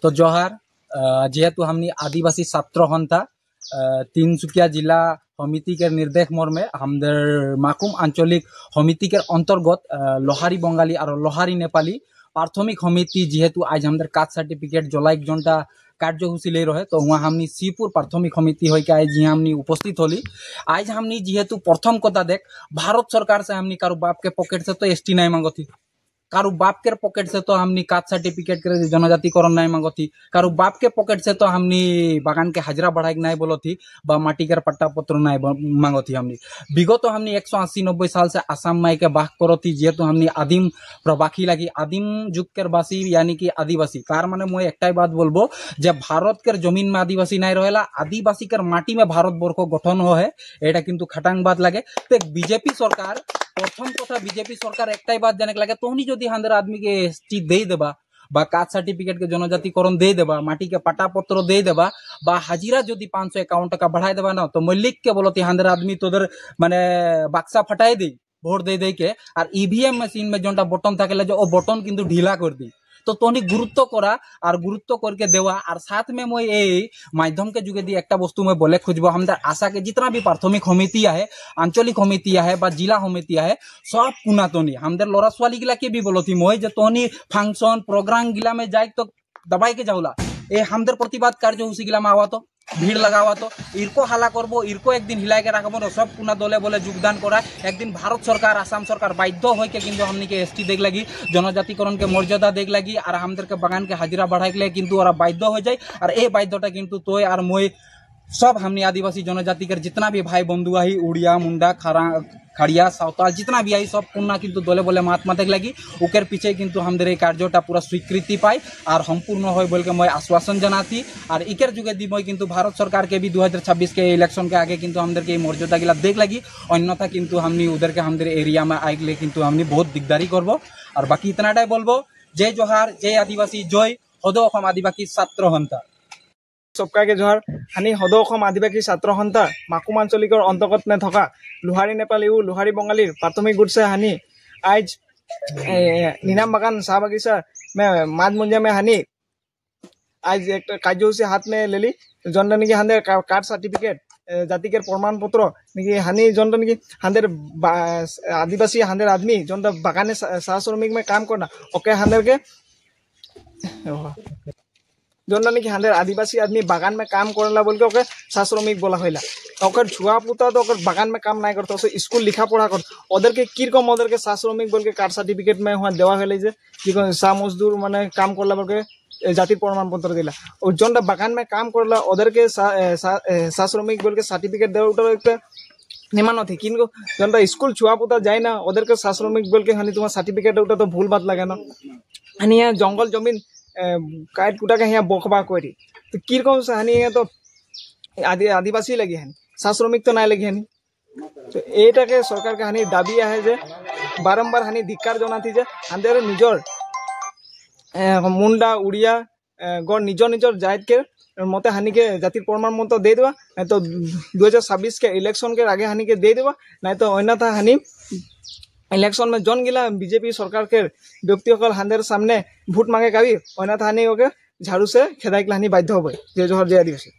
तो जोहार जेहेतु हमनी आदिवासी छात्र हंता तिनसुकिया जिला समिति के निर्देश मर्मे हमদের माकुम आंचलिक समिति के अंतर्गत लोहारी बंगाली और लोहारी नेपाली प्राथमिक समिति जेहेतु आज हमদের कास्ट सार्टिफिकेट जलाइक जनता कार्यसूची ले रहे तो वहाँ हमनी श्रीपुर प्राथमिक समिति हो के आज हमनी उपस्थित होली। आज हमनी जेहेतु प्रथम कथा देख भारत सरकार से हमनी कारो बाप के पॉकेट से तो एसटी नहीं मांगती, कारो बाप के पॉकेट से तो हमनी कास्ट सर्टिफिकेट के जनजातिकरण नहीं मांगती, कारो बाप के पॉकेट से तो हमनी बागान के हाजरा बढ़ाई नहीं बोलती बा माटी के पट्टा पत्र नहीं मांगती। हमनी विगत तो हमनी 180-90 साल से आसाम माई के बाह करती जेहेतु हमनी आदिम प्रवासी लगी आदिम जुग के बासी यानी कि आदिवासी कार माने मैं एकटाई बात बोलबो जे भारत के जमीन में आदिवासी नहीं रहेला आदिवासी के माटी में भारत वर्ष गठन हो है एटा किंतु खटांग बात लगे। तो बीजेपी सरकार प्रथम कथा बीजेपी सरकार एकटाई बात जाने लगे तोहनी जो हांदर आदमी के एसटी दे देबा बा कास्ट सर्टिफिकेट के जनजातिकरण दे देबा माटी के पट्टा पत्र दे देबा बा हाजिरा जो 551 टका बढ़ाई देबा ना तो मैं लिख के बोलती हांदर आदमी तोदर माने बक्सा फटाई दी भोट दे दे के और ईवीएम मशीन में जोटा बटन थाके जो बटन किंतु ढीला कर दी तो तोनी गुरुत्व करा और गुरुत्व करके देवा और साथ में मैं ये माध्यम के जुगेदी एक वस्तु में बोले खुजबो हमदार आशा के जितना भी प्राथमिक समिति है आंचलिक समिति है बा जिला समिति है सब पुना तोनी हमदार लड़ा छुआली गिला के भी बोलती मैं जो तोनी फंक्शन प्रोग्राम गिला में जाए तो दबाई के जाऊला ए हमदार प्रतिवाद कार्यसूची गिला में आवा तो भीड़ लगावा तो इरको हाला करबो इरको एक दिन हिलाय के रखबो सब पुना दले बोले योगदान करा एक दिन भारत सरकार आसाम सरकार बाध्य हो के किंतु हमनी के एसटी देख लगी जनजातिकरण के मर्यादा देख लगी और हमदर के बागान के हाजिरा बढ़ाई के किंतु और बाध्य हो जाए और ए बाध्यता किंतु तोय और मोय सब हमनी आदिवासी जनजाति के जितना भी भाई बंधु आई उड़िया मुंडा खड़िया सावताल जितना भी आई सब पुनः किंतु दले बोले महात्मा देख लगी उकर पीछे किंतु हमदर ये कार्यटा पूरा स्वीकृति पाई और संपूर्ण हो बोल के मैं आश्वासन जनाती और इकर जुगे दी मैं किंतु भारत सरकार के भी 2026 के इलेक्शन के आगे किंतु हमदर के मर्यादा गिला देख लगी अन्यथा किंतु हमनी उधर के हमदर एरिया में आई गए किंतु हमनी बहुत दिकदारी करबो और बाकी इतनाटाई बोलबो जय जोहार जय आदिवासी जय हदो आदिवासी छात्र हंता सबका के जोहार हानि हदो आदिवासी छात्र हंता माकुम आंचलिकर अंतर्गत में थका लोहारी नेपाली लोहारी बंगाली प्राथमिक गुट से हानि आज नीनाम बागान शाह बगीचा में माद मुंजा में हानि आज एक कार्यसूची हाथ में ले ली जन निकी हांदे कास्ट सर्टिफिकेट जाति के प्रमाण पत्र निकी हानि जन निकी हांदे आदिवासी हांदे आदमी जन बागाने शाह श्रमिक में काम करना ओके हांदे के जन निकी हांदे आदिवासी आदमी बागान में काम करला बोल के ओके शाह श्रमिक बोला हईला ओकर छुआ पुता तो ओकर बागान में काम नहीं करता स्कूल लिखा पढ़ा कर ओदर के किरकम ओदर के शाह श्रमिक बोल के कास्ट सर्टिफिकेट में हुआ देवा हईले जे कि शाह मजदूर माने काम करला बोल के जाति प्रमाण पत्र दिला और जन बागान में काम करला ओदर के शाह श्रमिक बोल के सर्टिफिकेट देवा एक निमान थे किनको जन स्कूल छुआ पुता जाए ना ओदर के शाह श्रमिक बोल के हानि तुम्हारा सर्टिफिकेट उठा तो भूल बात लगे ना हानि यहाँ जंगल जमीन काट कुटा के यहाँ बकबा करी तो किरकम से हानि तो आदिवासी लगी हानि शाह श्रमिक तो नहीं लगी हानि तो एटा के सरकार के हानि दाबी है जे बारंबार हानि धिक्कार जनाती जे हांदेर निजर मुंडा उड़िया गड़ निजर निजर जात के मते हानि के जातिर प्रमाण पत्र दे देवा नहीं तो 2026 के इलेक्शन के आगे हानि के दे देवा नहीं तो अन्यथा हानि इलेक्शन में जन गिला बीजेपी सरकार के व्यक्ति हांदेर सामने भोट मांगे काबी अन्यथा हानि झाड़ू से खेदाई हानि बाध्य हो जय जोहर जय आदिवासी।